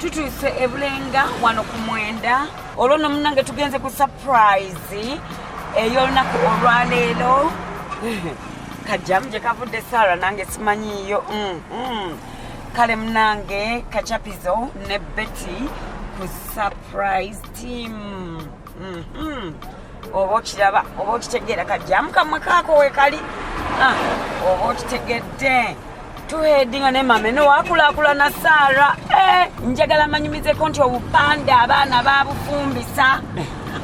tutuse ebulenga wano ku Mwenda olwo no munange tugenze ku surprise ey'olunaku olwaleero kajamu gye kavudde Sarah nange simanyiiyo kale munange Kachapizo ne Betty ku surprise team oba okiraba oba okitegeera kajamu kamwe kaako wekali oba okitegedde tuhedinga ne mame nowakulaakulana Sarah njagala manyumizeko nti obupande abaana babufumbisa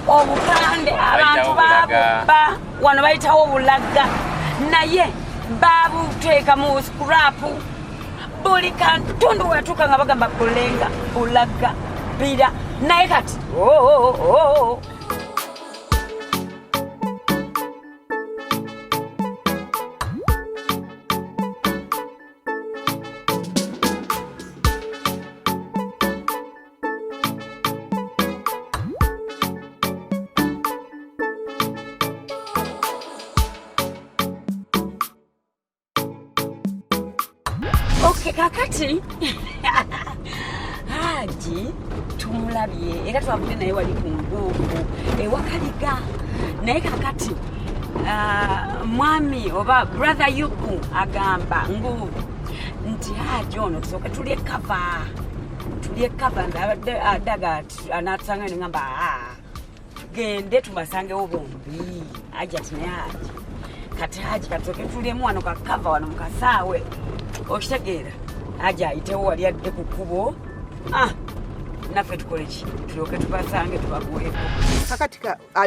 obupande abantu babubba wano bayitawo obulaga naye babuteeka mu scrapu buli kantundu wetuuka nga bagamba bulenga bulaga bira naye kati kakati Haji tumulabye era twavudde naye wali ku ngongo ewakaliga naye kakati mwami oba brother Yuku agamba nguvu nti Haji ono tusooke tulye kava adaga anatusanga ngamba tugende tubasangewo bombi Haji ati naye Haji kati Haji katusooke tulyemu wano kakava wano mukasaawe okitegeera Haji ayitewo wali adde ku kkubo naffe tukole ki tulyoke tubasange tubaguweko kakati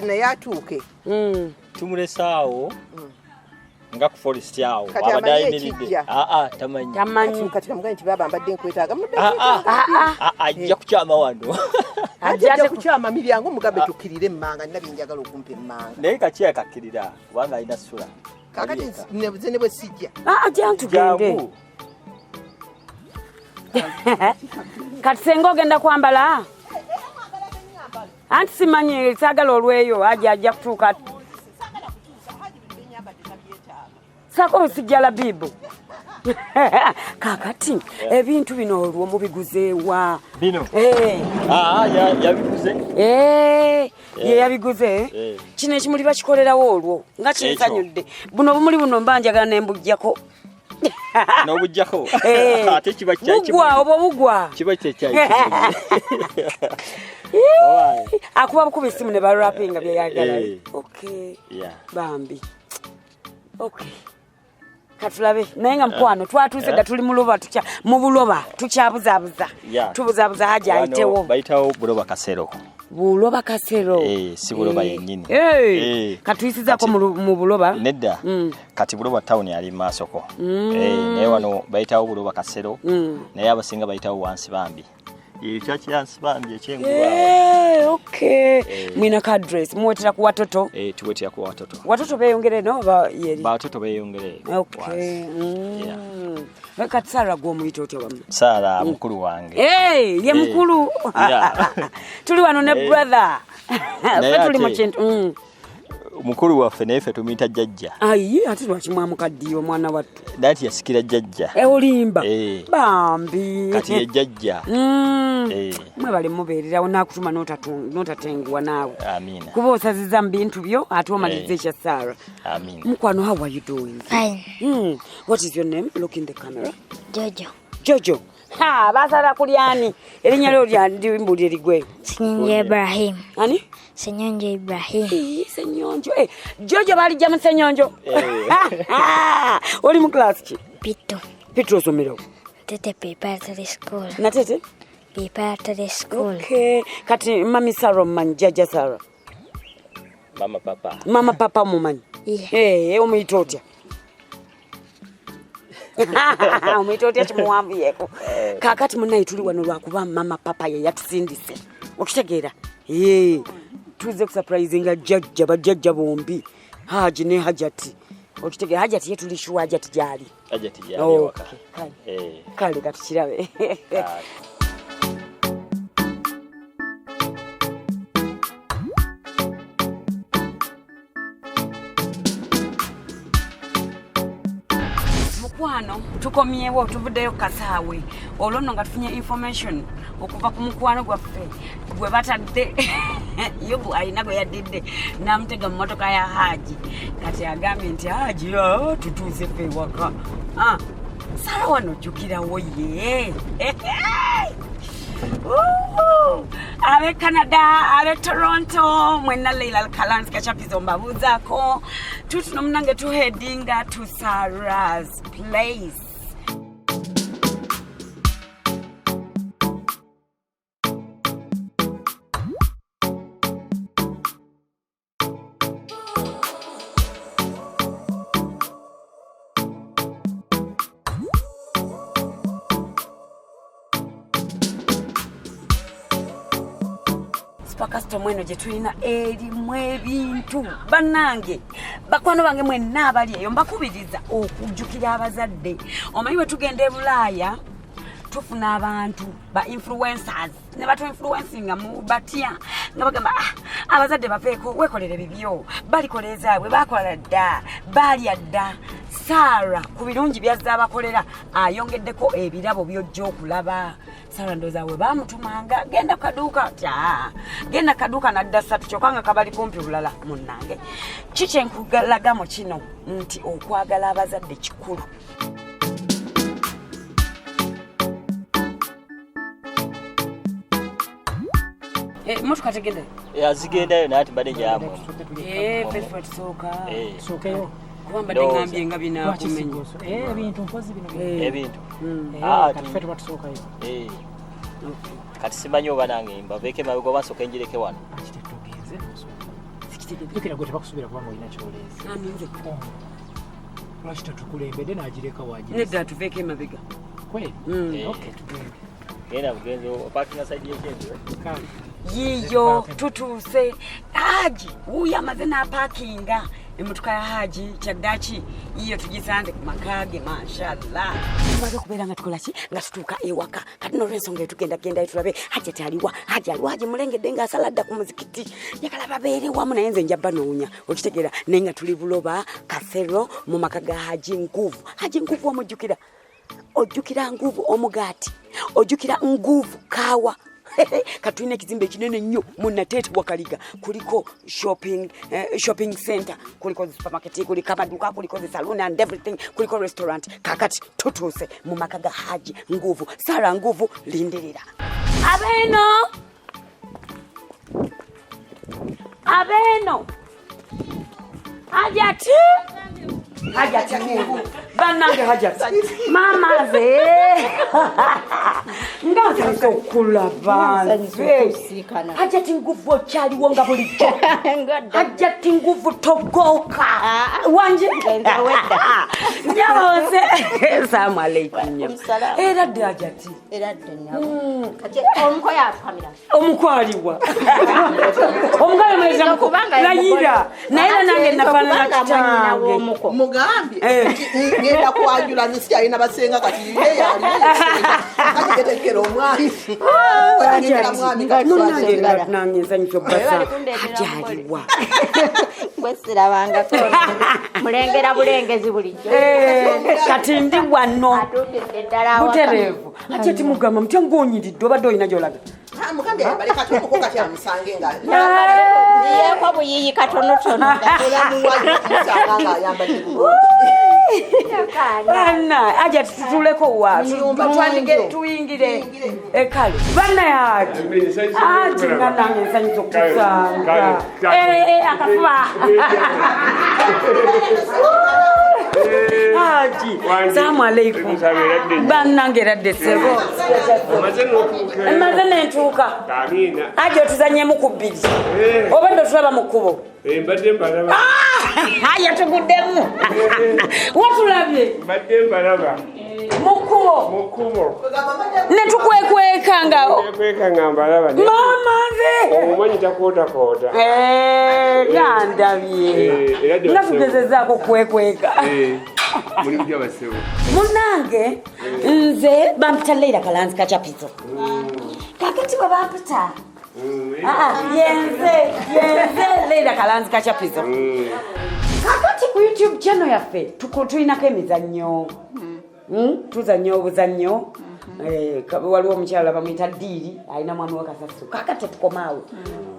naye atuuke tumulesaawo nga ku forest awo abadayimiridde tamanyi kati kamugaye nti baba mbadde nkwetaaga ajja kukyama wano ajja kukyama miryango omugambe tukkirire emmanga nina byenjagala okumpa emmanga naye kaki akakkirira kubanga alina ssula kakati ne bwe sijja tugende kati senga ogenda kwambala anti simanyi saagala olweyo ajja kutuuka sako osijjala bibu kakati ebintu bino olwo mubiguzeewa bino yabiguze ye yabiguze kino ekimuli bakikolerawo olwo nga kinsanyudde buno obumuli buno mba njagala nembujjako n'obujjako ate kiba bugwa oba bugwa kiba kyekyayi akuba bukuba essimu ne barapinga byeyagala bambi katulabe naye nga mukwano twatuuse dda tuli mu buloba tukyabuzaabuza tubuzaabuza Haji ayitewo bayitawo buloba kasero buloba kasero si buloba yennyini katuyisizaako mu buloba nedda kati buloba tawuni ali maasoko naye wano bayitawo buloba kasero naye abasinga bayitawo wansi bambi ekyakiyansi bambi ekyengulwawo mwina ka address muwetera ku watoto tuwetera ku watoto beyongere no yeri batoto beyongere kati Sarah gw'omuyita otya wamu Sarah mukulu wange ye mukulu tuli wano ne brother fe tuli mu kintu mukulu waffe naye ffe tumuyita jjajja ate lwakimwamukaddiyo omwana wattu dati yasikira jjajja olimba bambi kati ye jjajja mwebale mubeererawo nakutuma notatenguwa naawe amina kuba osaziza mu bintu byo ate omaliza ekya Sarah amina mukwano how are you doing? Fine. What is your name? Look in the camera. Jojo. Basala kulyani erinnya lyo lyandimbuulire ligwe Senyonjo Ibrahim. Ani? Senyonjo Ibrahim. Senyonjo Jojo balijja mu Senyonjo oli mu class ki? Pito osomerawo Tete preparatory school. na tete Preparatory school. Kati mami Sarah omumanyi jjajja Sarah mama papa omumanyi omuyita otya omuyita otya kimuwambuyeko kakati munaye tuli wano lwakuba mama papa ye yatusindise okitegeera tuze kusurprisinga jjajja bajjajja bombi Haji ne Hajati okitegeera Hajati ye tuli shuwa Hajati gyali kale kati kirabe wano tukomyewo tuvuddeyo kasaawe olwo nno nga tufunye information okuva ku mukwano gwaffe gwe batadde yobu alina gwe yaddidde n'amutega mu motoka ya Haji kati agambye nti Haji tutuuse ffe ewaka Sara wano jjukirawo ye abe Canada, abe Toronto, mwenna Leila Kalanzi Kachapizo mbabuzaako tutuno munange tuhedinga to Sarah's place. Pakasito mweno gye tulina erimu ebintu bannange bakwano bange mwenna abali eyo mbakubiriza okujjukira abazadde. Omanyi bwe tugenda e Bulaaya tufuna abantu ba influencers ne batu influencinga mu batya nga bagamba abazadde baveeko weekolere bibyo balikoleezaabwe bakola dda balya dda. Sarah ku birungi byazza abakolera ayongeddeko ebirabo by'ojja okulaba. Sarah ndooza we baamutumanga genda kaduuka genda kaduuka nadda ssatu kyokka kabali kumpi bulala munnange. Kiki nkugalaga kino nti okwagala abazadde kikulu. Motoka tegende yazigendayo naye tibadde gyamwe pefa tusooka Sokeyo. kubamba dengambye nga binaakumenya Ebintu mpozi bino. ebintu Kati ffe tuba tusookayo. kati simanyi oba nange mbaveeko emabega oba nsooka njireke wano. Kitetugenze jjukira gwe tebakusuubira kubanga olina kyoleezi. naninze Lwaki tetukulembedde n'agireka waagiresa? nedda tuveeko emabega. Kweli? Okay, tugende. Genda bugenzi opaakinga sayidi y'ekyendu. Kale. Yiyo tutuuse Haji wuuyo amaze n'apaakinga emmotoka ya Haji kyaddaki yiyo tugisanze ku makaage mashallah. Tumaze okubeera nga tukola ki nga tutuuka ewaka kati n'olw'ensonga etugendagendayo tulabe Haji aliwa Haji mulengedde ng'asala dda ku muzikiti njagala babeere wamu naye nze nja banoonya okitegeera naye nga tuli Buloba Kasero mu maka ga Haji Nguvu omujjukira ojjukira Nguvu omugaati ojjukira Nguvu kaawa. Katulina ekizimbe kinene nnyo munnateete Wakaliga kuliko shopping center kuliko supermarket kuliko amaduuka kuliko saloon and everything kuliko restaurant. Kakati tutuuse mu maka ga Haji Nguvu. Sarah Nguvu lindirira abeno Hajati bannange Hajati mamaze ngaze okulaba Hajati Nguvu okyaliwo nga bulijjo. Hajati Nguvu togoka wanje nyawoze. Assalamu alaikum. Era dde Hajati omukwaliwa omukwali mweza layira naye nange nafaanana kitange mugambe ngenda kwajula nisi alina basenga kati ye alina omwami nange nsanyusa obbasa ajaliwa Bwesirabanga mulengera bulengezi bulijjo. Kati ndi wano butereevu ate mugamba mutya ng'onyiridde obadde olina gy'olaga. mugambe baleka tumuko kati amusange nga Yeko buyiyi katonotono. olamuwajja ayambadde bulungi. Bana aja tutuleko wa tutwandike tuyingire ekale bana yaji nange nsanyusa okusanga akafuba Haji Assalamu alaikum bannange eradde ssebo emaze n'entuuka aja otuzanyemu ku bbiri obadde otulaba mu kkubo mbadde mbalaba yatuguddemu watulabye mbadde mbalaba mu kkubo ne tukwekweka nga mbalaba mamaze omumanyi takootakoota gandabye nga tugezezaako kwekweka mulimu gy'abasebo munange nze bampita Leila Kalanzi Kachapizo kakati bwe bampita yenze Leila Kalanzi Kachapizo kakati ku YouTube channel yaffe tulinako emizannyo tuzannya obuzannyo waliwo omukyala bamuyita Ddiiri alina mwami we Kasasiro kakati tukomaawo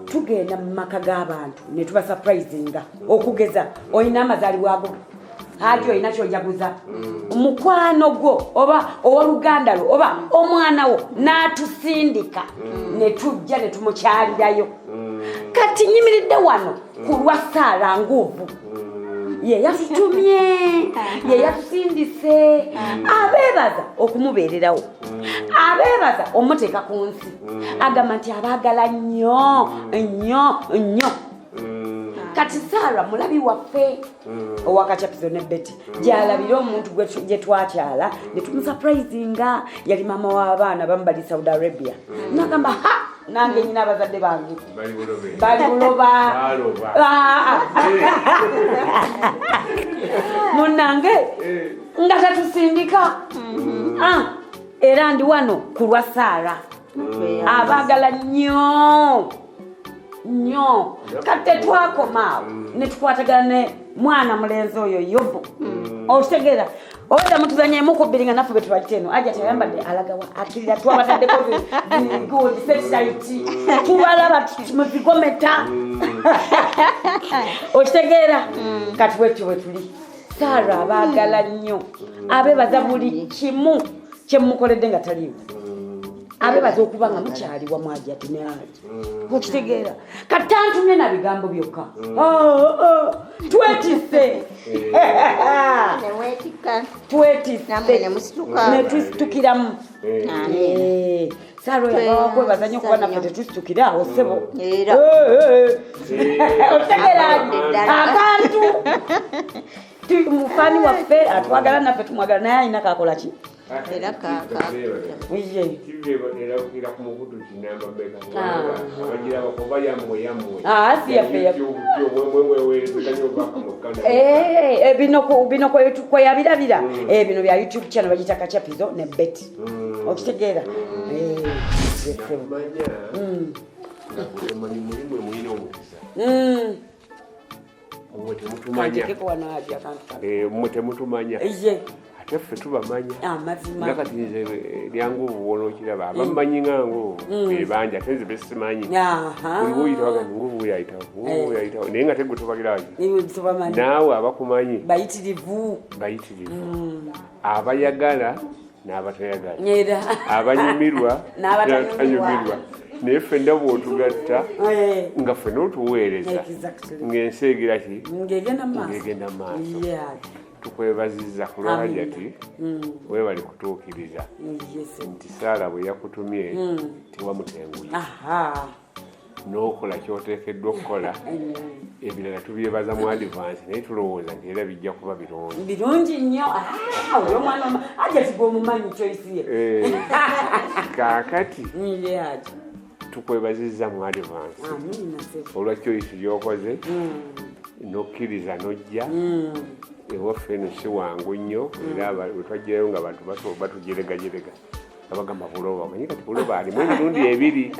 tugenda mu maka g'abantu ne tuba surprisinga okugeza olina amazaalibwa ago ati olina kyojaguza mukwano gwo oba owoluganda lwo oba omwana wo n'atusindika ne tujja ne tumukyalirayo kati nyimiridde wano ku lwa Saara Nguuvu ye yatutumye ye yatusindise abeebaza okumubeererawo abeebaza omuteeka ku nsi agamba nti abaagala nnyo nnyo nnyo kati Saara mulabi waffe owakacapizo ne Betty gyalabira omuntu gye twakyala ne tumusurprisinga yali maama w'abaana bamu bali Saudi Arabia nagamba ha nange nyina abazadde bange bali buloba munange nga tatusindika era ndi wano ku lwa Saara abaagala nnyo nnyo kati tetwakomaawo ne tukwatagana ne mwana mulenzi oyo Yobu otegeera oda mutuzanyeemu ku bbiri nga naffe bwe tubajja eno ajja tayambadde alagawa akirira twabataddeko good satellite tubalaba muzigometa otegeera kati bwetyo bwe tuli Saara abaagala nnyo abeebaza buli kimu kye mukoledde nga taliiwo abeebaza okuba nga mukyali wamu ajja tinaali okitegeera kati antumye na bigambo byokka twetise ne tusitukiramu Saara oyagala kwebaza nnyo kuba naffe tetusitukira awo ssebo otegeera akantu mufani waffe atwagala naffe tumwagala naye alina kakola ki era bino kweyabirabira bino bya YouTube channel bagita Kachapizo ne Betty okitegeera mmwe temutumanya ate ffe tubamanya nakati nze lyanguvu wona okiraba abamumanyi nga Nguuvu ebanja ate nze besimanyi buli buyitawo gandi Nguuvu yayitawo naye nga tegwe tobagiraki naawe abakumanyi bayitirivu abayagala n'abatayagala abanyumirwa n'abatanyumirwa naye ffenna bw'otugatta nga ffenna otuweereza ng'ensi egira ki ng'egenda maaso tukwebaziza ku lwali ati weebali kutuukiriza nti Saara bwe yakutumye tewamutenguye n'okola ky'oteekeddwa okukola ebirala tubyebaza mu advance naye tulowooza nti era bijja kuba birungi nnyo oyo omwana ajja tigwa omumanyi kyoyisiye kaakati tukwebaziza mu advance olwa kyoyisi gy'okoze n'okkiriza n'ojja ewaffe eno si wangu nnyo era bwe twajjayo nga bantu batujeregajerega abagamba buloba manyi kati buloba alimu emirundi ebiri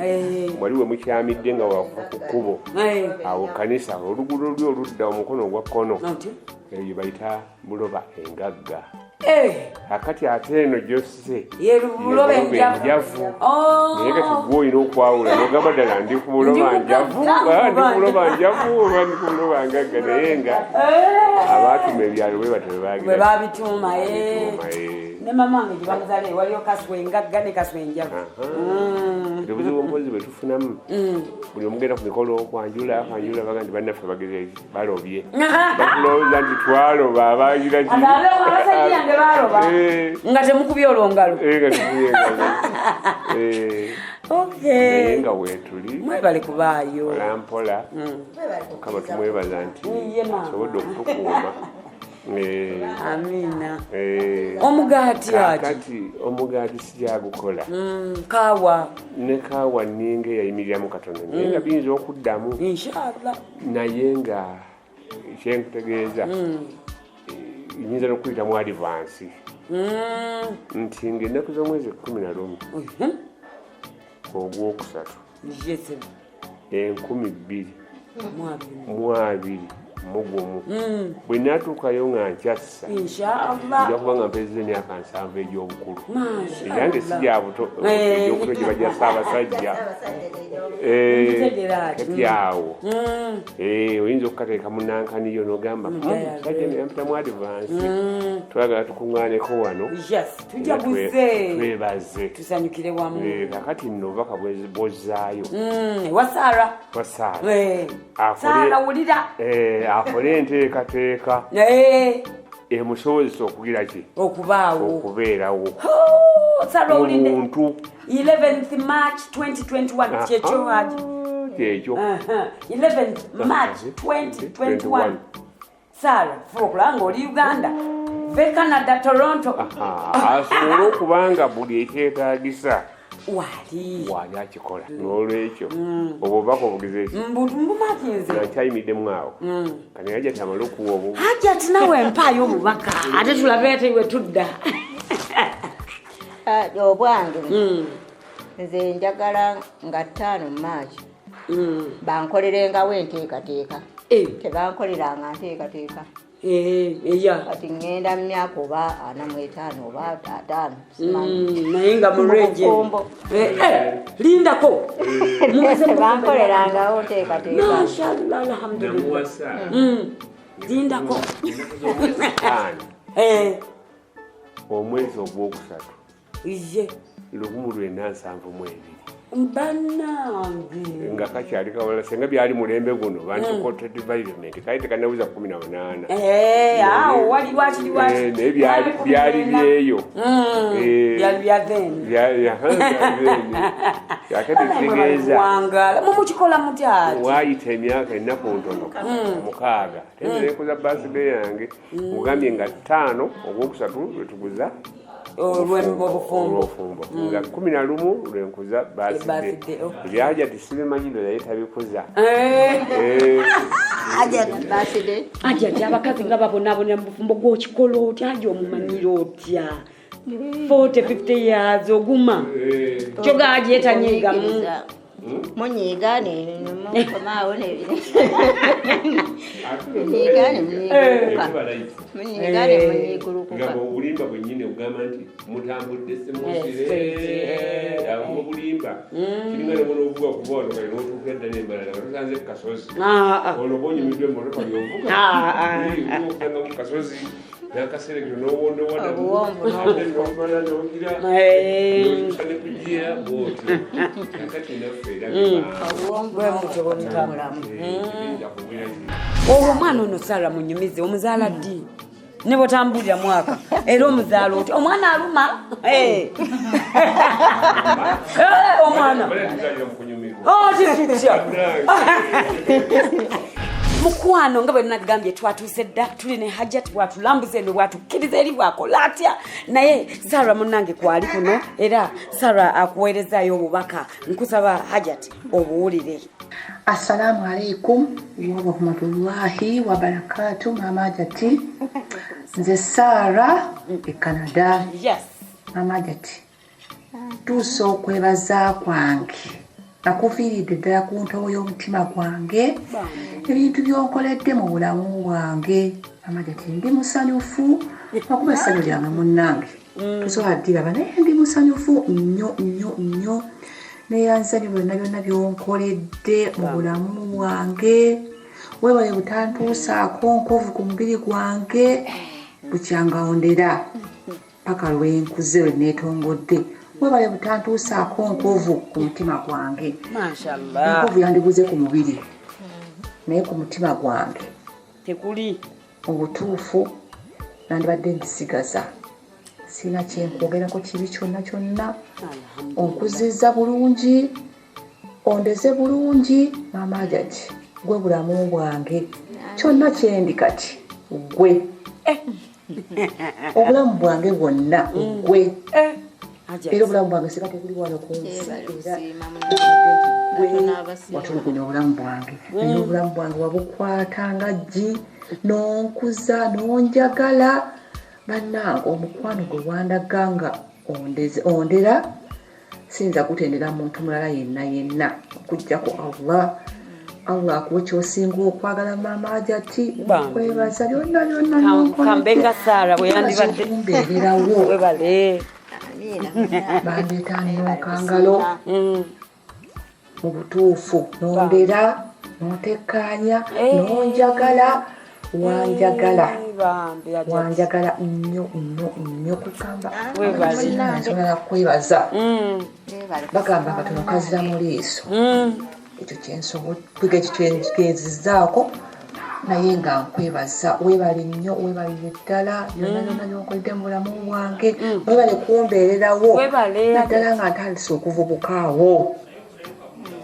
wali we mukyamidde nga wakuva ku kkubo awo kanisa oluguudo luli oludda omukono ogwa kkono eyo bayita buloba engagga akati ate eno gyose buloba enjavu naye kati gwe olina okwawula nogamba ddala ndi ku buloba njavu ndi ku buloba njavu oba ndi ku buloba ngagga naye nga abaatuma ebyalo bwe batyo bwe babituuma ne mama wange gye bamuzaale waliyo kaswa engagga ne kaswa enjavu obuzibu mpozi bwe tufunamu buli omugenda ku mikolo kwanjula baga nti bannaffe bageze balobye bakulowooza nti twaloba abagira abasajja baloba nga temukubye olwongalo naye nga weetuli mwebale kubaayo mpolampola kaba tumwebaza nti asobodde okutukuuma amina omugaati kati omugaati sijjagukola kaawa ne kaawa ninga eyayimiriramu katono naye nga biyinza okuddamu inshallah naye nga kyenkutegeeza nyinza n'okuyita mu advance nti ng'ennaku z'omwezi 11 ogwokusatu 2020 mugumu bwe natuukayo nga nkyassa inshallah nja kuba nga mpezza emyaka 7 egy'obukulu eyange si gya buto egy'obuto gye bajja Ssaabasajja kati awo oyinza okukateeka munankaniyo n'ogamba musajja neyampita mu advance twagala tukuŋŋaaneko wano twebaze tusanyukire wamu kakati nno obubaka bw'ozzaayo wasaara Saara wulira akole enteekateeka emusobozesa okugira ki okubaawo okubeerawo Saara wulinde omuntu 11th March 2021 kyekyo haji kyekyo 11th March 2021 Saara fukulanga oli Uganda ve Canada Toronto asobola okubanga buli ekyetaagisa wali akikola n'olwekyo obubaka obugeze eki mbumakinze nakyayimiddemu awo kani Hajjati amale okuwa obu Hajjati nawe mpaayo obubaka ate tulabe ate iwe tudda obwange nze njagala nga 5 March bankolerengawo enteekateeka tebankoleranga nteekateeka kati ngenda mu myaka oba 45 oba 5 naye nga murenje lindako bankolerangawo nteekateeka mashallah alhamdulillah lindako omwezi ogwokusatu iye 1972 banange nga kakyali kawala senga byali mulembe guno bantukota environment kali tekanabuza 18 awo wali wakiri naye byali byeyo byali byaveni yakati kitegeeza wangala mumukikola mutyati wayita emyaka ennaku ntono 6 tenderekuza birthday yange mugambye nga 5 ogwokusatu lwetuguza olw'obufumbo nga 11 lwenkuza birthday Hajjati sibimanyido naye tabikuza Hajjati abakazi nga babonabona mu bufumbo gw'okikola otya aja omumanyira otya 40-50 years oguma kyoga ajetanyigamu munyigane mukomaawo munyigulukuka obulimba bwennyini ogamba nti mutambudde semusire obulimba kiringa nebona ovuga okuva wano kali n'otuuka edda n'embalala nga tusanze ku kasozi ono bonyumiddwa emmotoka yovuga okutanga mu kasozi n'akaseregero n'owondowona n'ogira n'osane kugira bwotyo kakati naffe olwo omwana ono Saara munyumize omuzaala ddi ne bwotambulira mwaka era omuzaala oti omwana aluma omwana mukwano nga bwe nagambye twatuuse dda tuli ne Hajjati bwatulambuza eno bwatukkiriza eri bwakola atya naye Saara munnange kwali kuno era Saara akuweerezaayo obubaka nkusaba Hajjati obuwulire. Assalamu alaikum wa rahmatullahi wa barakatuh. Mama Hajjati nze Saara e Canada. Yes. Mama Hajjati tuuse okwebaza kwange nakufiiridde ddala ku ntobo y'omutima gwange ebintu by'onkoledde mu bulamu bwange. Mama Hajjati ndi musanyufu akuba essanyu lyange munnange tusobola ddiraba naye ndi musanyufu nnyo neyanzani byonna byonkoledde mu bulamu bwange. Weebaye butantuusaako nkovu ku mubiri gwange bukyangawondera paka lwenkuze lwe neetongodde. Weebaye butantuusaako nkovu ku mutima gwange. Mashallah. Enkovu yandiguze ku mubiri naye ku mutima gwange tekuli obutuufu nandibadde ndisigaza sina kyenkogerako kibi kyonna. Onkuzizza bulungi ondeze bulungi. Mama Hajjati gwe bulamu bwange kyonna kyendi kati gwe obulamu bwange bwonna gwe era obulamu bwange sika tekuli wano ku nsi watulugunya obulamu bwange naye obulamu bwange wabukwata nga ggi n'onkuza n'onjagala. Bannange omukwano gwe wandaga nga ondera siyinza kutendera muntu mulala yenna okuggyako Allah Allah akuwe ky'osinga okwagala maama Hajati Bambi. kwebaza byonna Kambenga Sara bwe yandibadde kumbeererawo webale bandeeta nnonkangalo mu butuufu nondera notekkaanya nonjagala wanjagala nnyo kugamba nsonala kwebaza bagamba katono kazira mu liiso ekyo kyensobola kyenzizaako naye nga nkwebaza weebale nnyo weebalire ddala byonna byonkoledde mu bulamu bwange weebale kumbeererawo naddala nga ntandise okuvubukaawo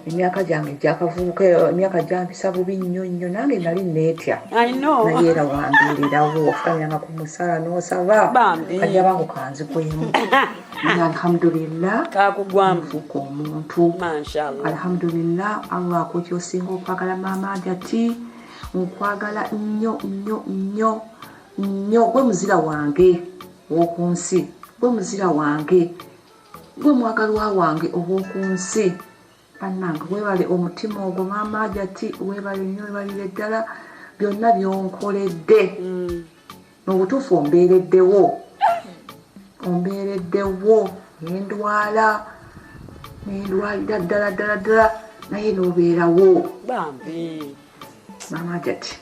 emyaka gyange gyakavubuka emyaka gyampisa bubi nnyo nange nali neetya naye era wambeererawo ofukamyanga ku musaala n'osaba kajja bangu kanzigwemu alhamdulillah kakugwamufuka omuntu alhamdulillah Allah akuwe osinga okwagala maama Hajati nkwagala nnyo gwe muzira wange ow'oku nsi gwe muzira wange gwe mwagalwa wange ow'oku nsi bannange weebale omutima ogwo maama Hajati weebale nnyo weebalire ddala byonna byonkoledde n'obutuufu ombeereddewo nendwalira ddala naye n'obeerawo maama Hajati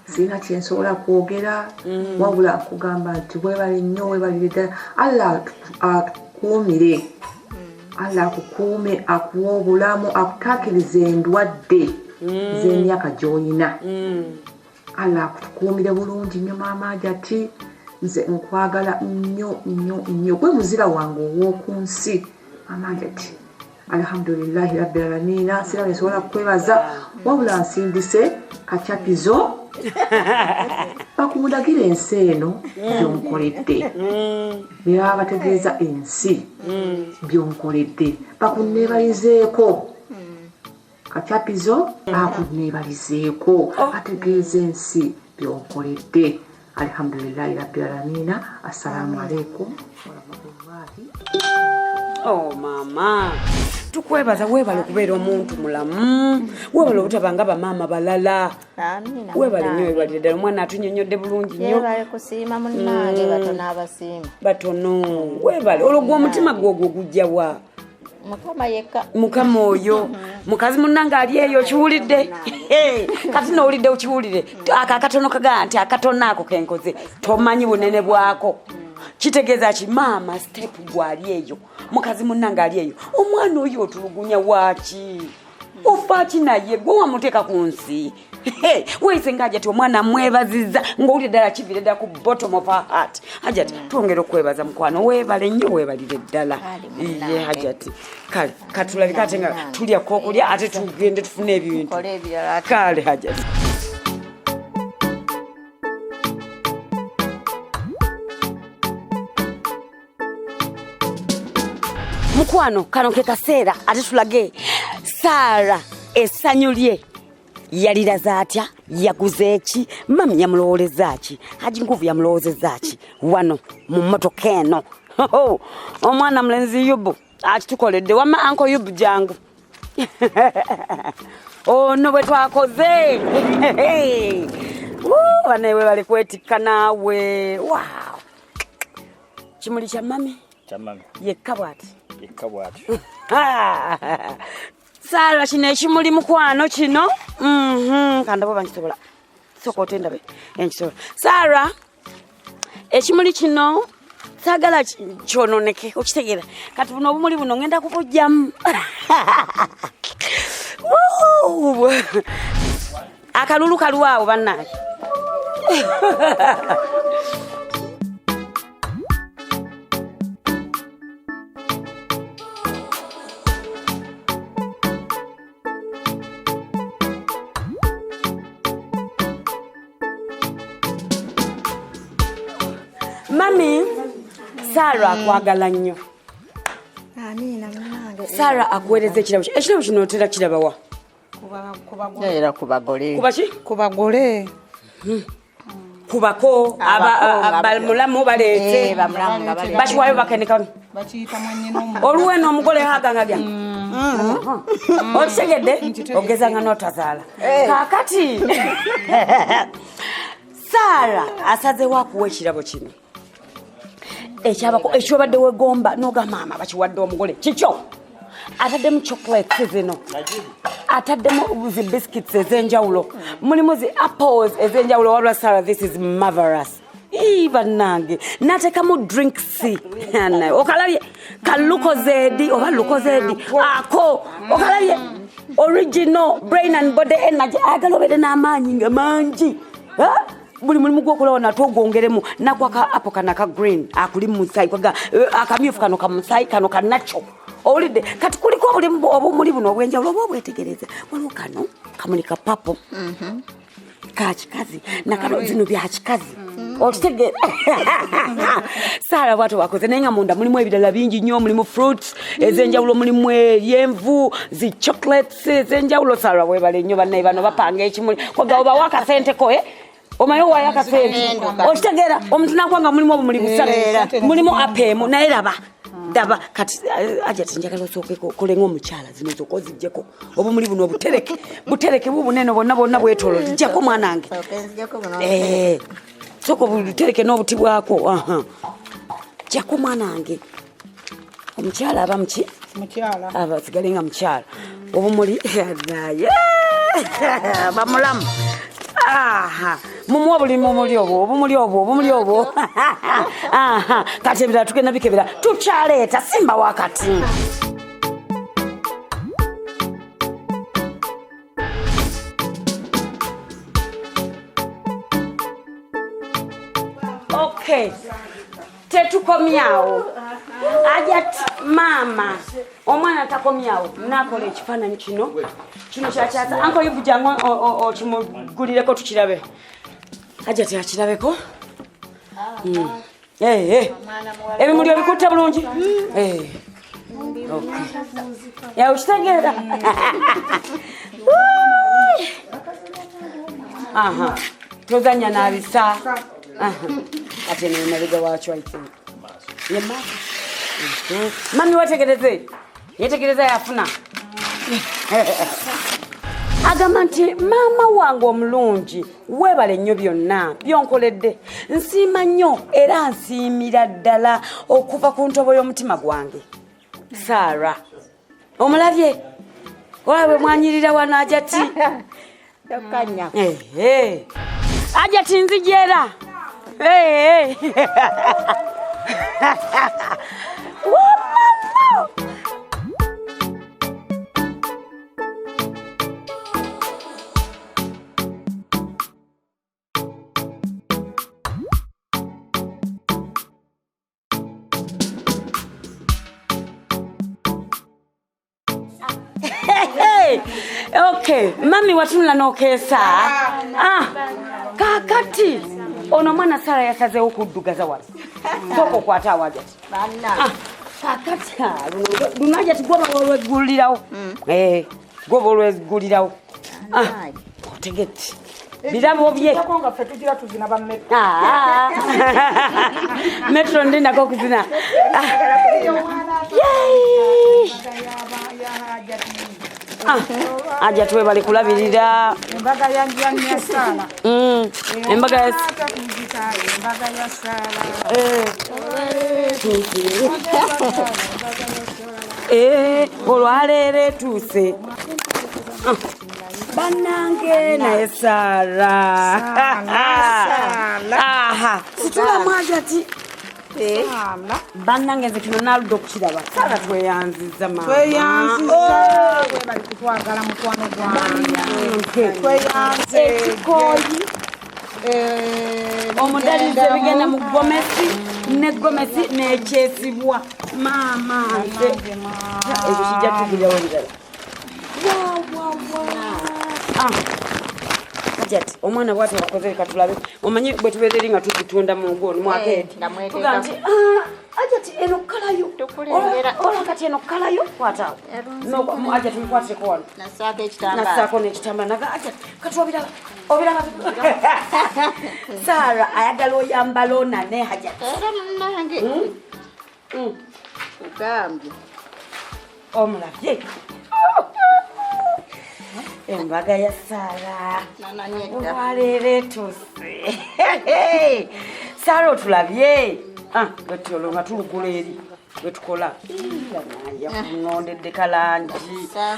sirina kyensobola kwogera wabula kugamba nti weebale nnyo weebalire ddala Allah akukuumire Allah akukuume akuwe obulamu akutakirize endwadde z'emyaka gy'olina Allah akutukuumire bulungi nnyo maama Hajati nze nkwagala nnyo gwe muzira wange ow'oku nsi maama Hajati alhamdulillahi rabbil alamina siraba nsobola kukwebaza wabula nsindise kacapizo bakundagira ensi eno byonkoledde byaba bategeeza ensi byonkoledde bakunneebalizeeko kacapizo bakunneebalizeeko bategeeza ensi byonkoledde alhamdulillahi rabbil alamina assalamu alaikum Oh mama tukwebaza weebale okubeera omuntu mulamu weebale obutabanga bamaama balala weebale nnyo weebalire ddala omwana atunyonyodde bulungi nnyo yeebale kusiima munnange batono abasiima batono weebale olwo omutima gwogwo gujjawa mukama yekka mukama oyo mukazi munnange ali eyo kiwulidde kati nowulidde ukiwulire akakatono kagaa nti akatono ako kenkoze tomanyi bunene bwako kitegeeza ki maama step gwali eyo mukazi munnange ali eyo omwana oyo otulugunya waaki ofaaki naye gwe wamuteeka ku nsi weyise nga Hajati omwana mwebaziza ng'owulire ddala kivire ddala ku bottom of her heart Hajati twongera okwebaza mukwano weebale nnyo weebalire ddala ye Hajati kale katulabika ate nga tulya kokulya ate tugende tufune ebintu kale Hajati mukwano kano ke kaseera ate tulage Sara essanyu lye yaliraza atya yaguze eki mami yamulowoleza ki Haji Nguvu yamulowozeza ki wano mu mmotoka eno omwana mulenzi Yubu akitukoledde wama anko Yubu jangu ono bwe twakoze banewe bali kwetikka naawe wow kimuli kya mami yekka bw'ati Sara kino ekimuli mukwano kino kandabo bankisobola soko otendabe enkisobola Sara ekimuli kino sagala kyononeke okitegeera kati buno obumuli buno ngenda kubujjamu akalulu kalwawo bannange Mami, Sara akwagala nnyo. Amina mwange. Sara akuweereza ekirabo kino. Ekirabo kino otera kirabawa? Era kubagole. Kubaki? Kubagole. Kubako abamulamu baleete. Bamulamu nga baleete. Bakiwayo bakeneka. Bakiyita mwennyina omu. Oluweno omugole haganga gya. Okitegedde ogezanga n'otazaala kaakati Saara asazeewo akuwa ekirabo kino ekyobadde wegomba n'oga maama bakiwadde omugole kikyo ataddemu chocolates zino ataddemu zi biscuits ez'enjawulo mulimu zi apples ez'enjawulo wabula Saara this is marvelous bannange n'ateekamu drinks okalabye kalukozedi oba lukozedi ako okalabye original brain and body energy ayagala obeere n'amaanyi nga mangi buli mulimu gw'okola wano ate ogwongeremu nagwaka apo kana ka green akuli mu musayi akamyufu kano ka musayi kano ka nacho owulidde kati kuliko obumuli buno obwenjawulo oba obwetegereza waliwo kano kamuli ka papo ka kikazi nakano zino bya kikazi okitegere Saara bw'ato bakoze naye nga munda mulimu ebirala bingi nnyo mulimu fruits ez'enjawulo mulimu yenvu zi chocolates ez'enjawulo Saara weebale nnyo bannaye bano bapanga ekimuli kwaga obawo akasenteko omayo wayo akasente okitegeera omuntu nakwanga mulimu obumuli busatu mulimu apemu naye daba kati aja tinjagala osookeko kolenga omukyala zino zokozijjeko obumuli buno butereke bubunene bonna bwetolo lijjako mwanange soko butereke n'obuti bwako jjako mwanange omukyala aba muki aba sigale nga mukyala obumuli naye bamulamu mumuwa obumuli obwo kati ebirala tugenda bikebera tukyaleeta simba wakati okay tetukomyawo ajati mama omwana takomyawo nakola ekifaananyi kino kyakyasa anko yibujanga okimugulireko tukirabe ajati akirabeko ebimuli obikutte bulungi okitegeera tozanya nabisa ate nemabega wakyo I think mami yetegereze yafuna agamba nti maama wange omulungi weebale nnyo byonna byonkoledde nsiima nnyo era nsiimira ddala okuva ku ntobo y'omutima gwange Saara omulabye olabwe mwanyirira wano ajati ajati nzijeera okay mami watunula n'okeesa kakati ono mwana Saara yasazeewo okuddugaza wano sooka okwata awajati kakati luno ajati gwoba olweggulirawo gwoba olweggulirawo otegeti birabo bye metro ndi nako okuzina aja tuwe bali kulabirira embaga ya Saara embaga ya Saara olwaleero tuuse bannange naye Saara situlamu ajati bannange nze kino naludde okukiraba Saara tweyanziza bali kutwagala mukwano gwange ekikoyi omudalize bigenda mu gomesi negomesi nekyesibwa maama nze ekyo kijja tugulyawo birala ajati omwana bwati wakoze katulabe omanyi bwe tubeereri nga tukitunda mu ngoni mwaketi tuga nti ajati eno kalayo ola kati eno kalayo kwata ajati mukwatireko wano nasaako n'ekitambala naga ajati kati obiraba Saara ayagala oyambala onane ajati era nange ugambye Omulavye. Embaga ya Sara. Olwaleero tuse. Sara otulabye. Gatyo nga tulugula eri. Wetukola. Yakunondedde kalangi.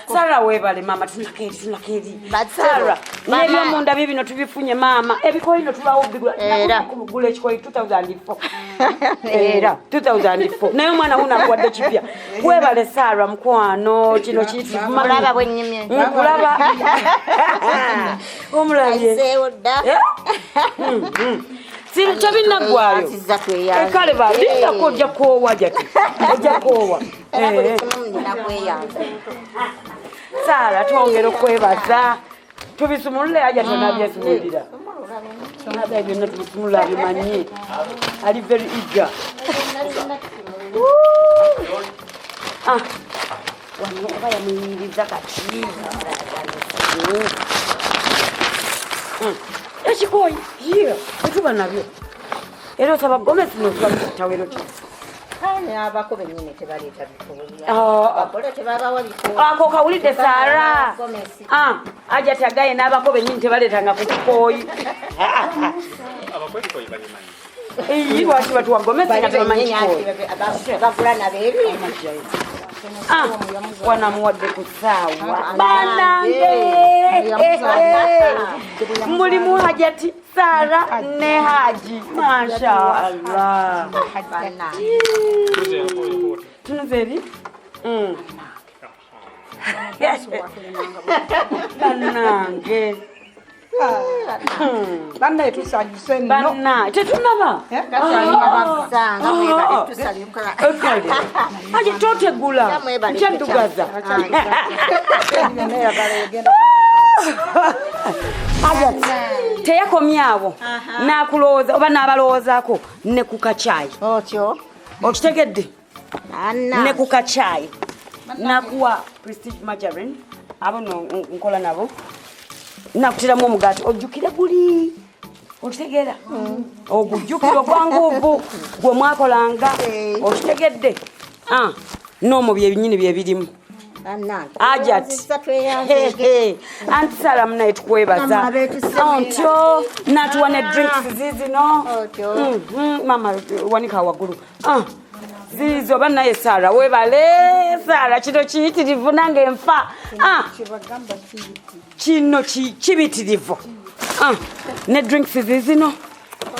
Sara webale mama tunakeri. Sara. Nebyo munda bibino tubifunye mama. Ebikoyino tulawo bigula. Nakugula ekikoyi 2004. Era 2004. Naye mwana huna kwadde kipya. Webale Sara mkwano kino kitu mulaba bwennyimye. Kulaba. Omulabye. Sewoda. Siri chabina gwayo. Ekale ba linda koja kowa jati. Koja kowa. Sara twongera okwebaza. Tubisumulule aja tonabya simulira. Tonabya byonna tubisumulula bimanyi. Ali very eager. Wano baya mwingiza kati. Ekikoyi here etuba nabyo era osaba Gomez notawero ki abakobe nyine tebaleeta bifo bakole tebabawa bifo ako kawulidde Sara aja tagaye n'abakobe nyine tebaleetanga ku kikoyi iyi lwaki batuwa Gomez nga tebamanyi kikoyi bagula nabeebi wanamuwadde ku ssaawa banange mulimu Hajati Sara ne Haji mashallah tunuzeri banange Banna etusanyuse nno. Banna tetunaba. Aje totegula. Kyandugaza. Teyakomyawo nakulooza oba n'abaloozaako ne ku kachayi. Otyo. Okitegedde? Ne ku kachayi. Nakuwa Prestige Margarine. Abo nkola nabo. Nakutiramu omugaati ojjukire guli okitegeera ogujjukire ogwanguvu gwe mwakolanga okitegedde n'omubi ebinyini bye birimu Hajati anti Sara munaye tukwebaza ontyo natuwa ne drinks zizino mama wanika waggulu zizo banaye Sara webale Sara kino kiyitirivu nange nfa kino kibitirivu ne drinks zizino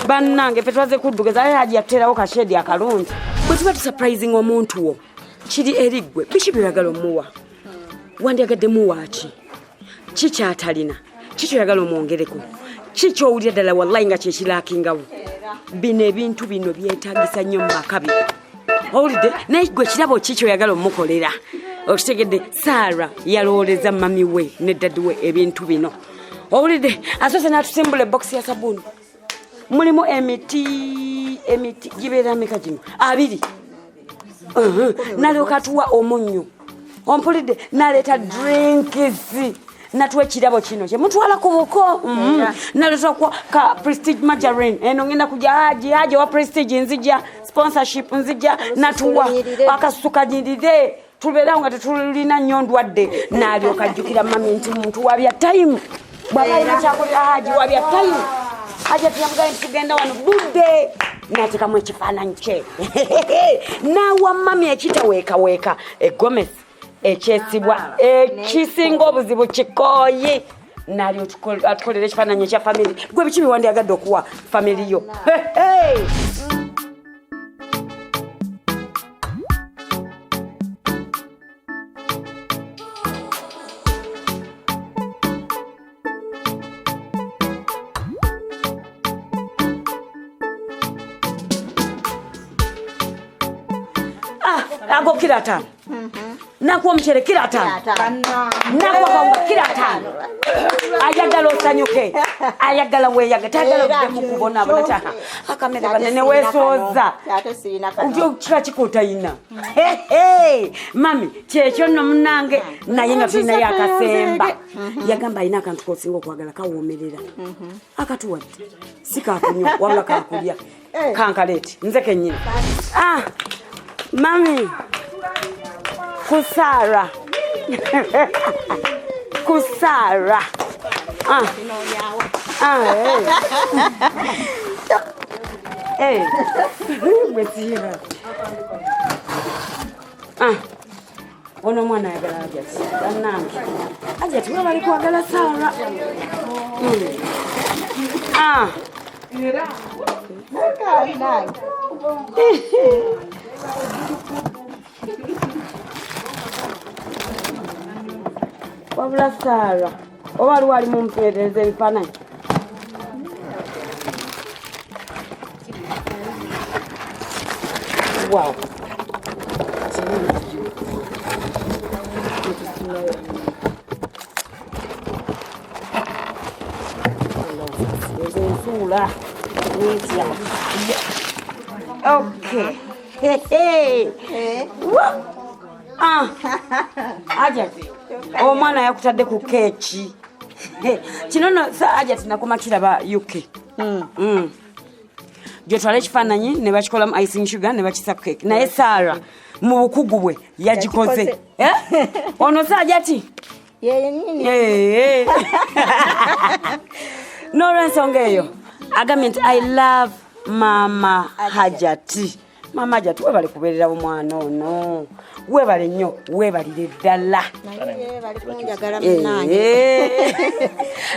bannange fe twaze kuddugeza Haji yaterawo kashedi akalungi bwe tuba tusurprising omuntu wo kiri erigwe biki byagala omuwa wandyagadde muwaaki kikyatalina kikyoyagala omwongereko kikyowulira ddala wallahi nga kyekirakingawo bino ebintu bino byetaagisa nnyo mu makabi owulidde naye gwe kirabo kikyoyagala omukolera okitegedde Sara yalooleza mami we ne daddi we ebintu bino owulidde asoose n'atusimbula ebokisi ya sabuni mulimu emiti gibeera meka gino 2 nalyoka tuwa omunyu ompulidde naleeta drinks natuwa ekirabo kino kye mutwala ku buko naleeta ka Prestige Margarine eno ngenda kujja Haji wa Prestige nzija sponsorship nzija natuwa akasukanyirire tubeerawo nga tetulina nnyo ndwadde nalyoka ajjukira mami nti muntu wabya time bw'abalina kyakolera Haji wabya time Haji tuyamugaye tugenda wano budde natekamu ekifaananyi kye nawa mami ekitaweekaweka Gomez ekyesibwa ekisinga obuzibu kikoyi nalyo atukolera ekifaananyi ekya family gwe biki biwandyagadde okuwa family yo ago kila 5 nakuwa mchere kila 5 nakuwa kaunga kila 5 ayagala osanyuke ayagala weyaga tagala mukubona abonata akamera banene wesoza ujyo kira kikotayina mami kyekyo no munange naye nga tulina yakasemba yagamba ina akantu kosinga okwagala kawomerera akatuwadde sikakunyo wanga kakulya kankaleti nze kenyina mami Kusara. Kusara. Hey. Mwesira. Ono mwana ayagala Ajati. Bannange. Ajati we bali kwagala Sara. Wabula Sara. Oba wali mumpeereza ebifaananyi. Wow. Okay. Hey. Ajati. Omwana yakutadde ku keeki. Kinono Ajati nakumakira ba UK. Jotwala ekifaananyi ne bakikolamu icing sugar ne bakisa cake. Naye Sara mu bukugu bwe yagikoze. Ono Ajati. Yeye nini? N'olwensonga eyo agambye nti I love Mama Ajati. Mama Ajati webale kubeerera omwana ono. Webale nnyo, webalire ddala. Naye bali kunjagala munnange.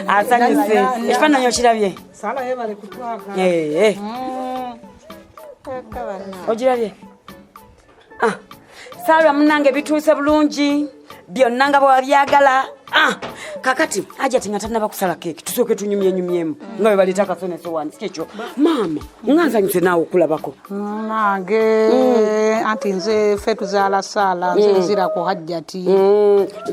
Asanyuse. Ekifaananyi okirabye? Sala yebale kutwagala. Ogirabye? Sala munnange bituuse bulungi. Byonna nga bwabyagala. Kakati Ajati nga tannaba kusala keeki tusooke tunyumyemu nga bwe baleeta akasone sowani sikekyo mama nganzanyuse naawe okulabako nange anti nze ffe tuzaala Sala nze nzira ku Ajati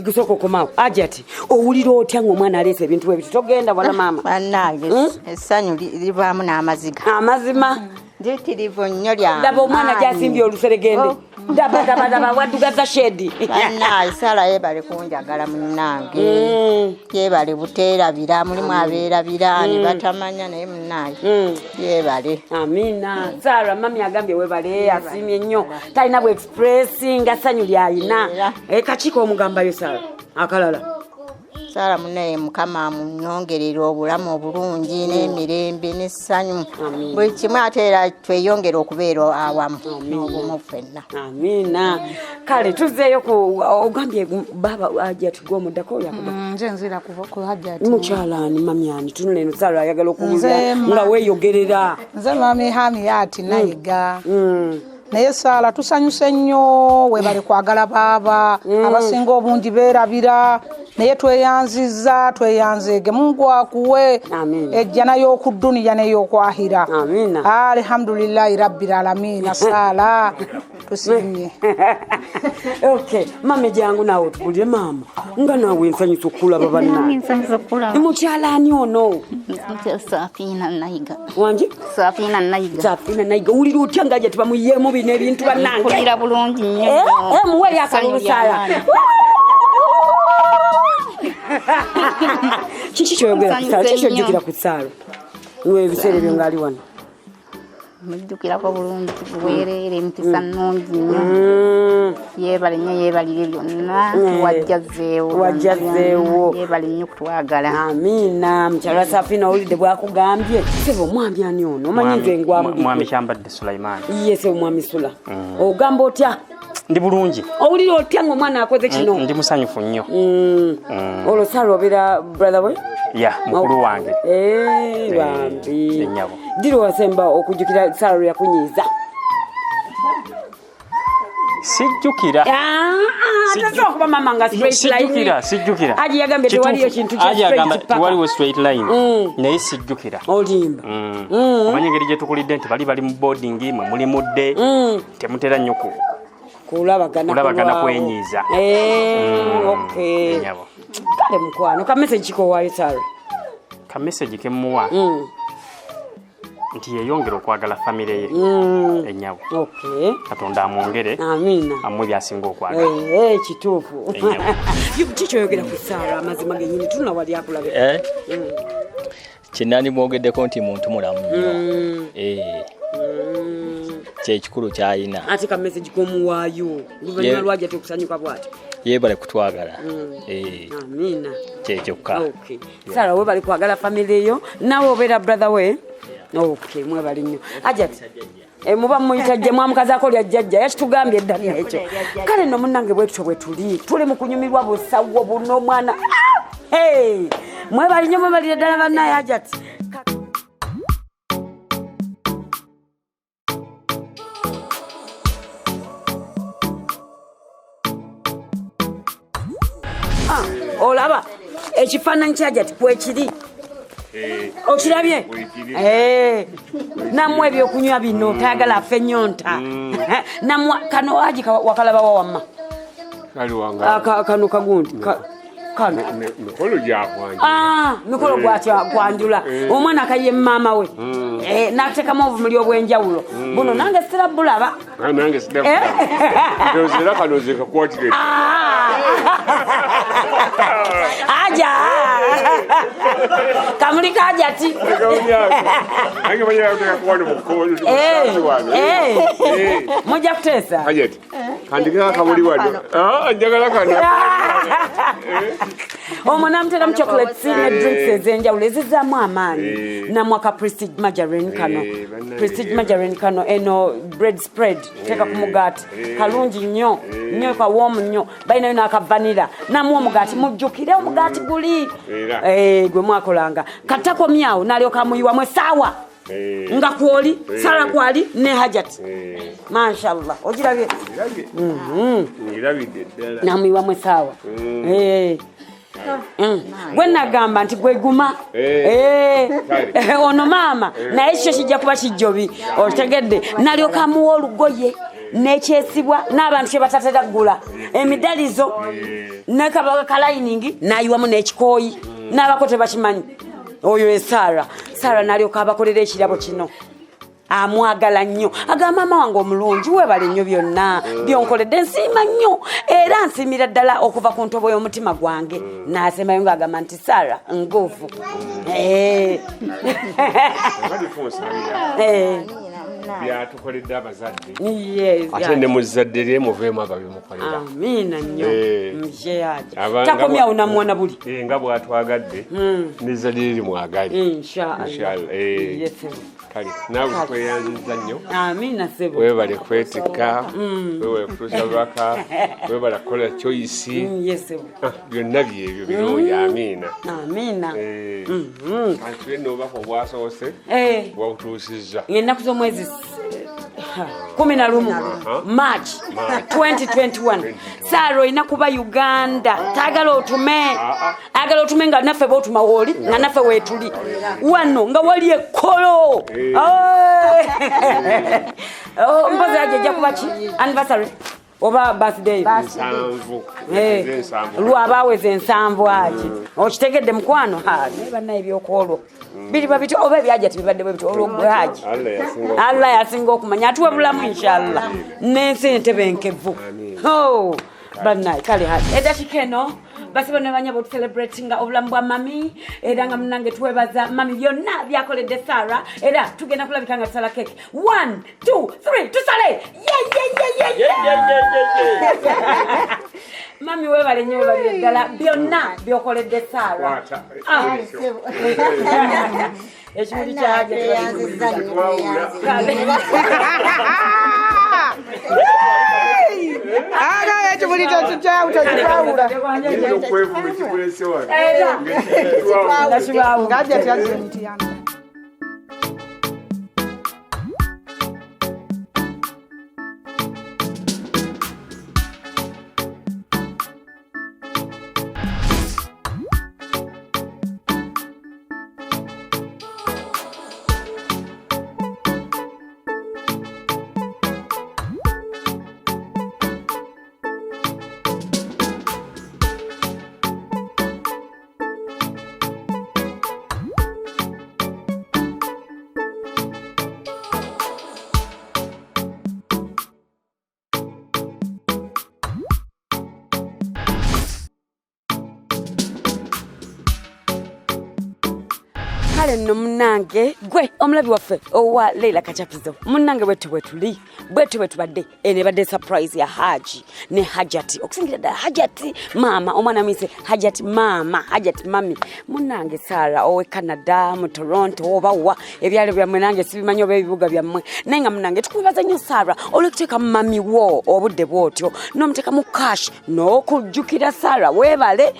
gisooka okomaawo Ajati owulira otya ng'omwana aleese ebintu bwe biti togenda wala mama bannange essanyu livaamu n'amaziga amazima litirivu nnyo lya laba omwana gyasimbye oluseregende daba waddugaza shedi bannange Sala yebale kunjagala munnange yebale buteerabira mulimu abeerabira ne batamanya naye munnange yebale amina Sara mami agambye webale asiimye nnyo talina bwe express nga ssanyu lyalina kakiiko omugambayo Sara akalala Sala munaye Mukama amunyongerera obulamu obulungi n'emirembe n'essanyu buli kimu ate era tweyongera okubeera awamu n'obumu ffenna amina kale tuzzeeyo ogambye baba Ajati gw'omuddako yakuba nze nzira ku Ajati mukyalaani mamyani tunula eno Sara ayagala okuwulira nga weeyogerera nze mami Hamiyati nayiga naye Sala tusanyuse nnyo webale kwagala baaba abasinga obungi beerabira naye tweyanzege Mungu akuwe ejjana y'okudduniya n'ey'okwahira alhamdulillahi rabbil alamin Sala tusimye okay mame jangu nawe tubulire mama nga nawe nsanyusa okulaba bannange mukyalaani ono Safina nayiga wangi Safina nayiga wulira otya nga Ajati bamuyyeemu bino ebintu bannange mpulira bulungi nnyo muwe yakalulu Sala kiki kyoyogera ku Sala kiki kyojjukira ku Sala niwe ebiseera ebyo ngaali wano mujjukirako bulungi buweerere empisa nnungi nnyo yeebale nnyo yeebalire byonna wajjazeewo yeebale nnyo kutwagala amiina mukyalwa Safina owulidde bwakugambye sebe omwami ani ono omanyi nze mwami Kyambadde Sulaiman yese omwami Sula ogamba otya ndi bulungi owulira otya ng'omwana akoze kino ndi musanyufu nnyo olwo Sala obeera brother we ya mukulu wange bambi diri wasemba okujjukira Sala lwe yakunyiiza sijjukira tasokuba mama nga sijjukira Aji yagambye tewaliyo kintu tewaliwo straight line naye sijjukira olimba omanyi engeri gye tukulidde nti bali mu boarding mwe muli mudde temutera nnyo kulabagana kwenyiiza okay kale mukwano ka message kikowaayo Sala ka message kemuwa nti yeyongera okwagala famire ye ennyabo Katonda amwongere amwe byasinga okwagala kituufu kikyoyogera ku Sala amazima genyini tuna wali akulabe kinani mwogeddeko nti muntu mulamu kyekikulu kyayina. Ate ka message komuwaayo luvannyuma lwajja tekusanyuka bw'ati. Yeebale kutwagala. Amina. Kyekyoka. Okay. Sara we bali kwagala family yo nawe obeera brother we. Okay, mwebali nnyo. Ajati. Muba muyita gye mwamukazaako lya jjajja yakitugambye eddali ekyo. Kale nno munnange bwetutyo bwe tuli mu kunyumirwa busawo buno omwana. Hey! Mwebali nnyo mwebalire ddala bannaye Ajati. Olaba ekifaananyi kya Ajati kwekiri. Okirabye? Namwe ebyokunywa bino tayagala afe nnyonta. Namwe kano aji wakalabawa wamma. Kano kagundi. Kano. Mikolo gyakwanja. Mikolo gwanjula. Omwana akaye maama we. N'ateekamu obumuli obw'enjawulo. Buno nange sira bulaba. Nange sira bulaba. Nozera kano zikakwatire. Aja. Kamuli ka Ajati. Nange banya kukwata mukolo. Mujja kuteesa. Ajati. Kandika kamuli wano. Njagala kano. Omwana mu chocolates ne drinks ez'enjawulo ezizaamu amaanyi. Namwaka Prestige Margarine kano. Prestige Margarine kano eno bread spread teeka ku mugaati. Kalungi nnyo. Nnyo kwa warm nnyo. Balinayo n'aka vanilla. Namwo omugaati mujjukire omugaati guli. Gwe mwakolanga. Katako myawo n'alyoka amuyiwamu essaawa. Nga kwoli Sara kwali ne Ajati. Mashallah. Ogirabye? Ngirabidde ddala. Namuyiwamu essaawa. Gwe nagamba nti gweguma. Ono maama naye ekyo kijja kuba kijjobi. Otegedde nalyoka amuwa olugoye n'ekyesibwa n'abantu kye batatera ggula emidalizo n'ekabaga kalayiningi n'ayiwamu n'ekikooyi n'abako tebakimanyi. Oyo Sara nalyoka abakolera ekirabo kino. Amwagala nnyo. Agamba maama wange omulungi weebale nnyo byonna byonkoledde nsiima nnyo era nsiimira ddala okuva ku ntobo y'omutima gwange. N'asembayo ng'agamba nti Sara nguvu. Byatukoledde abazadde. Yes. Ate ne muzadde lye muveemu ababimukolera. Amina nnyo. Mjeyaje. Takomyawo namwana buli. Nga bwatwagadde n'ezzadde lye limwagale. Inshallah. Yes. Kale naawe tweyanziza nnyo. Amina sebo. Weebale kwetikka. Weebale kutuusa lwaka. Weebale kukola choice. Yes sebo. Byonna byebyo birungi. Amina. Amina. Ate n'obubaka obwasoose bwawutuusizza. Ennaku z'omwezi 11 March 2021. Sara olina kuba Uganda. Tagala otume. Agala otume nga naffe b'otuma woli nga naffe weetuli. Wano nga wali ekkolo. Mpozi ajja kuba ki? Anniversary oba birthday? Lwabaweza ensanvu agi. Okitegedde mukwano? Bannaye ebyokwolwo biriba biti oba ebyajati bibadde bwe biti olw'ogwaji. Allah yasinga okumanya atuwe bulamu inshallah n'ensi entebenkevu. Bannaye kale edakika eno basiba ne banyabo tucelebratinga obulamu bwa mami era nga munange tuwebaza mami byonna byakoledde Sara era tugenda kulabika nga tusala keke. 1 2 3 tusale. Mami webale nnyo webale ddala byonna byokoledde Sara. Ekimuli kyajja ekimuli kyawuta ngajja tyazze emiti yange. kale nno munnange gwe omulabi waffe owa Leila Kachapizo munnange bwetu bwetubadde ene badde surprise ya Haji ne Hajati okusingira ddala Hajati mama omwana mise Hajati mama Hajati mami munnange Sara owe Canada mu Toronto obawa ebyalo byammwe nange sibimanyi oba ebibuga byammwe nenga munnange tukubaza nnyo Sara olwekuteeka mu mami wo obudde bwotyo n'omuteeka mu cash n'okujjukira Sara weebale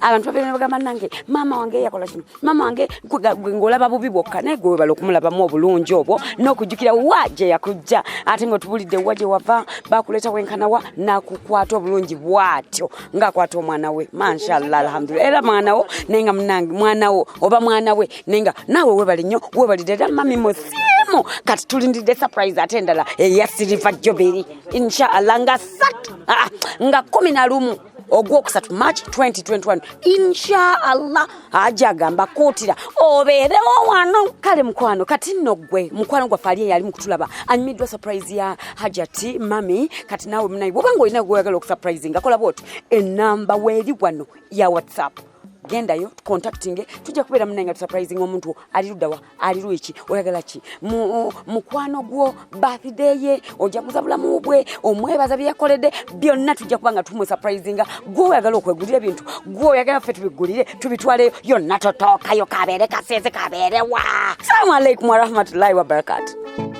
abantu babiri bagamba nange mama wange yakola kino mama wange ngolaba bubi bwokka naye gwe balo kumulabamu obulungi obwo n'okujjukira waje yakujja ate ng'otubulidde waje wava bakuleta wenkanawa nakukwata obulungi bwatyo ng'akwata omwana we mashallah alhamdulillah era mwana wo nenga munange mwana wo oba mwana we nenga nawe webali nnyo webalidde ddala mami musimu kati tulindidde surprise ate endala eya Silver Jubilee inshallah nga 11 ogwokusatu March 2021 inshallah ajagamba kotira obeerewo wano kale mukwano kati nno gwe mukwano gwa faliye yali mukutulaba anyimidwa surprise ya Hajati mami kati nawe munayi bwanga olina gwegala okusurprise ngakola bwoti enamba weri wano ya WhatsApp gendayo contacting tujja kubeera munenga surprising omuntu alirudawa aliruiki oyagala ki mukwano gwo birthday ye ojaguza bulamu bwe omwebaza byakoledde byonna tujja kubanga tumu surprising gwo oyagala okwegulira ebintu gwo oyagala ffe tubigulire tubitwale yonna totokayo kabeere kaseze kabeere wa assalamu alaikum wa rahmatullahi wa barakatuh.